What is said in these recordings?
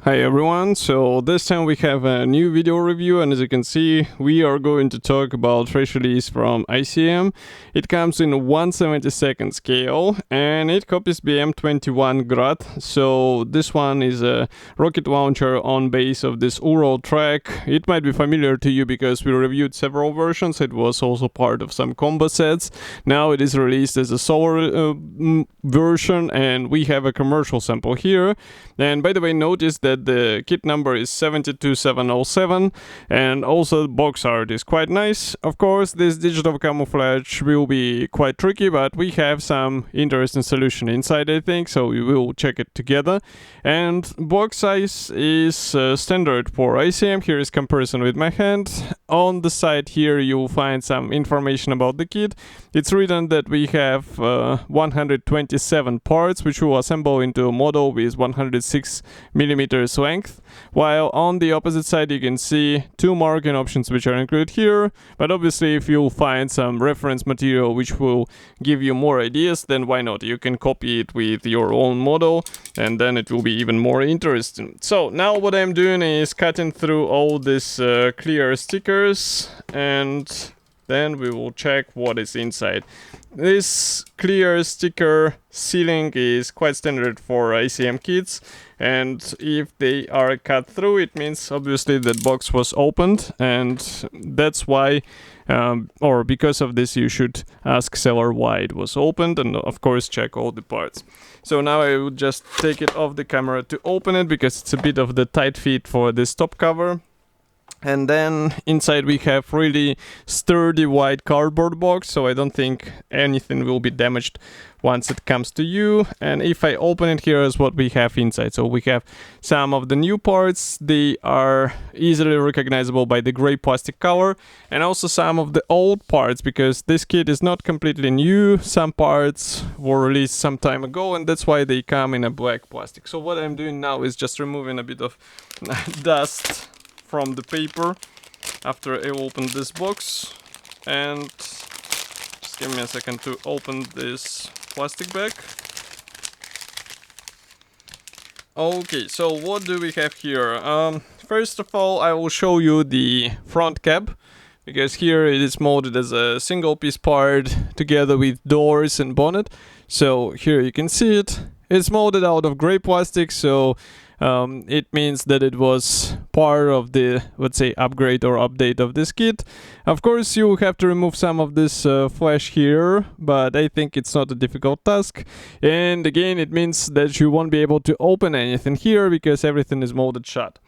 Hi everyone, so this time we have a new video review, and as you can see we are going to talk about fresh release from ICM. It comes in 1/72 scale and it copies BM-21 Grad. So this one is a rocket launcher on base of this URAL track. It might be familiar to you because we reviewed several versions. It was also part of some combo sets. Now it is released as a solar version, and we have a commercial sample here. And by the way, notice that the kit number is 72707, and also the box art is quite nice. Of course, this digital camouflage will be quite tricky, but we have some interesting solution inside, I think, so we will check it together. And box size is standard for ICM. Here is comparison with my hand. On the side here you will find some information about the kit. It's written that we have 127 parts which will assemble into a model with 106 millimeters length, while on the opposite side you can see two marking options which are included here. But obviously if you'll find some reference material which will give you more ideas, then why not? You can copy it with your own model and then it will be even more interesting. So now what I'm doing is cutting through all these clear stickers, and then we will check what is inside. This clear sticker sealing is quite standard for ICM kits, and if they are cut through, it means obviously that box was opened, and that's why or because of this you should ask seller why it was opened, and of course check all the parts. So now I will just take it off the camera to open it because it's a bit of the tight fit for this top cover. And then inside we have really sturdy white cardboard box, so I don't think anything will be damaged once it comes to you. And if I open it, here is what we have inside. So we have some of the new parts. They are easily recognizable by the gray plastic color, and also some of the old parts, because this kit is not completely new. Some parts were released some time ago, and that's why they come in a black plastic. So what I'm doing now is just removing a bit of dust from the paper after I open this box. And just give me a second to open this plastic bag. Okay, so what do we have here? First of all, I will show you the front cap, because here it is molded as a single piece part together with doors and bonnet. So here you can see it. It's molded out of gray plastic, so it means that it was part of the, let's say, upgrade or update of this kit. Of course, you have to remove some of this flash here, but I think it's not a difficult task. And again, it means that you won't be able to open anything here because everything is molded shut.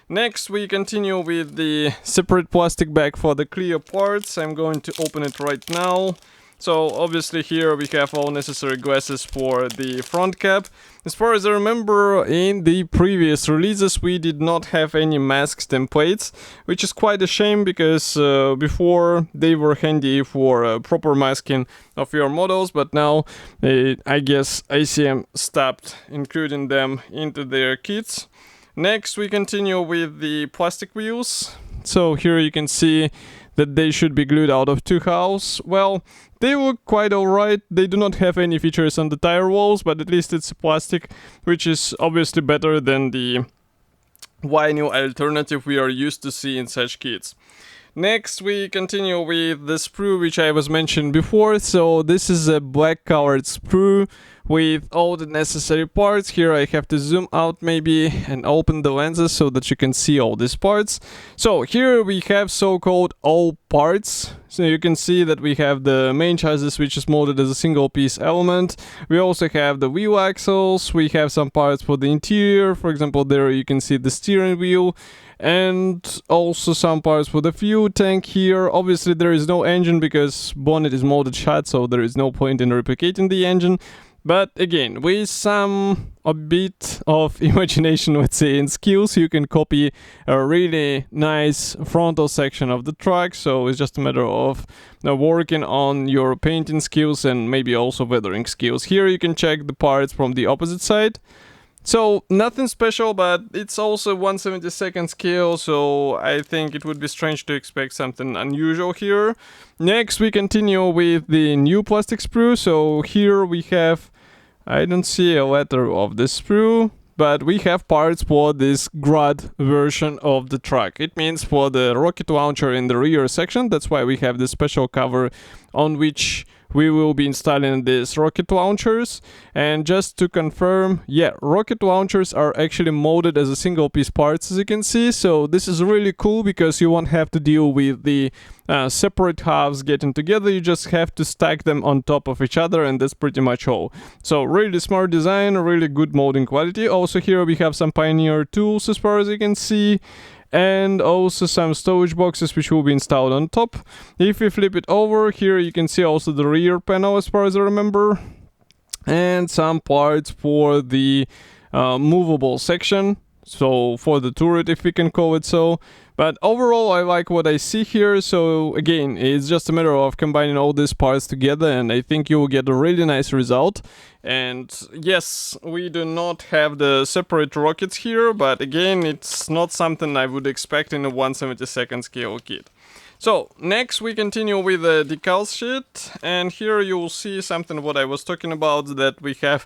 Next, we continue with the separate plastic bag for the clear parts. I'm going to open it right now. So obviously here we have all necessary glasses for the front cap. As far as I remember, in the previous releases we did not have any mask templates, which is quite a shame, because before they were handy for proper masking of your models, but now I guess ICM stopped including them into their kits. Next, we continue with the plastic wheels. So here you can see that they should be glued out of two holes. Well, they look quite alright. They do not have any features on the tire walls, but at least it's plastic, which is obviously better than the vinyl alternative we are used to see in such kits. Next, we continue with the sprue which I was mentioned before. So this is a black colored sprue with all the necessary parts. Here I have to zoom out maybe and open the lenses so that you can see all these parts. So here we have so-called all parts. So you can see that we have the main chassis, which is molded as a single piece element. We also have the wheel axles. We have some parts for the interior. For example, there you can see the steering wheel, and also some parts for the fuel tank here. Obviously there is no engine because bonnet is molded shut, so there is no point in replicating the engine. But again, with a bit of imagination, let's say, and skills, you can copy a really nice frontal section of the truck. So it's just a matter of working on your painting skills and maybe also weathering skills. Here you can check the parts from the opposite side. So nothing special, but it's also 1/72 scale, so I think it would be strange to expect something unusual here. Next, we continue with the new plastic sprue. So here we have, I don't see a letter of the sprue, but we have parts for this Grad version of the truck. It means for the rocket launcher in the rear section. That's why we have this special cover on which we will be installing these rocket launchers. And just to confirm, yeah, rocket launchers are actually molded as a single piece parts, as you can see. So this is really cool because you won't have to deal with the separate halves getting together. You just have to stack them on top of each other, and that's pretty much all. So really smart design, really good molding quality. Also here we have some Pioneer tools as far as you can see, and also some storage boxes which will be installed on top. If we flip it over, here you can see also the rear panel as far as I remember, and some parts for the movable section, so for the turret, if we can call it so. But overall I like what I see here. So again, it's just a matter of combining all these parts together, and I think you will get a really nice result. And yes, we do not have the separate rockets here, but again, it's not something I would expect in a 1/72 scale kit. So next we continue with the decals sheet, and here you will see something what I was talking about, that we have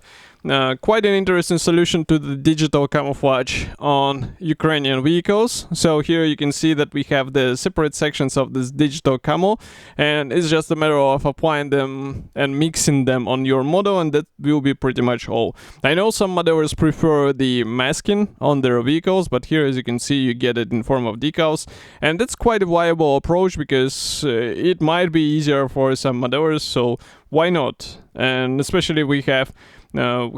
quite an interesting solution to the digital camouflage on Ukrainian vehicles. So here you can see that we have the separate sections of this digital camo, and it's just a matter of applying them and mixing them on your model, and that will be pretty much all. I know some modelers prefer the masking on their vehicles, but here as you can see you get it in form of decals, and that's quite a viable approach because it might be easier for some modelers, so why not? And especially we have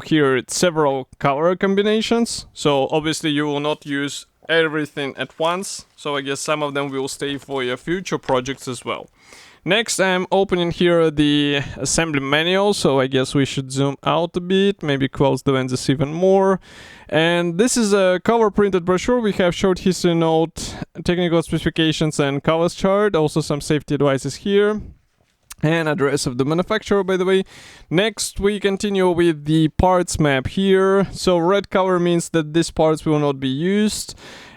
here several color combinations, so obviously you will not use everything at once, so I guess some of them will stay for your future projects as well. Next I'm opening here the assembly manual, so I guess we should zoom out a bit, maybe close the lenses even more. And this is a cover printed brochure. We have short history note, technical specifications and colors chart, also some safety advices here, and address of the manufacturer, by the way. Next we continue with the parts map here. So red color means that these parts will not be used,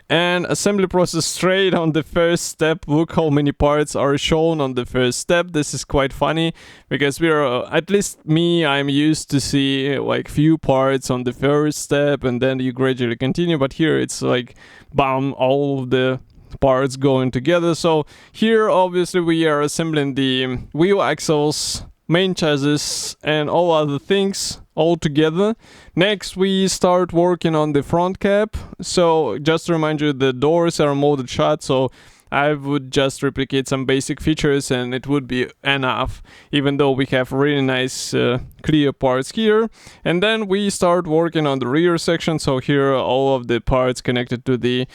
and assembly process straight on the first step. Look how many parts are shown on the first step. This is quite funny because we are, at least me, I'm used to see like few parts on the first step and then you gradually continue, but here it's like bam, all of the parts going together. So here obviously we are assembling the wheel axles, main chassis and all other things all together. Next we start working on the front cap. So just to remind you, the doors are molded shut, so I would just replicate some basic features and it would be enough, even though we have really nice clear parts here. And then we start working on the rear section. So here are all of the parts connected to the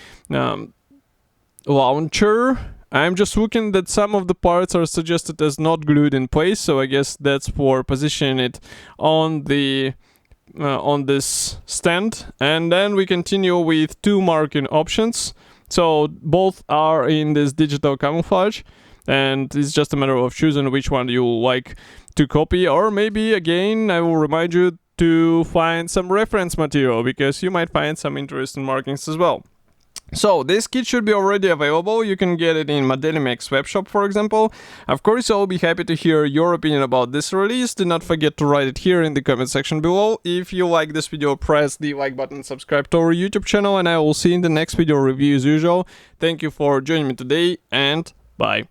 launcher. I'm just looking that some of the parts are suggested as not glued in place, so I guess that's for positioning it on the on this stand. And then we continue with two marking options. So both are in this digital camouflage, and it's just a matter of choosing which one you like to copy, or maybe again I will remind you to find some reference material because you might find some interesting markings as well. So this kit should be already available. You can get it in Modelimex webshop, for example. Of course, I'll be happy to hear your opinion about this release. Do not forget to write it here in the comment section below. If you like this video, press the like button, subscribe to our YouTube channel, and I will see you in the next video review as usual. Thank you for joining me today, and bye.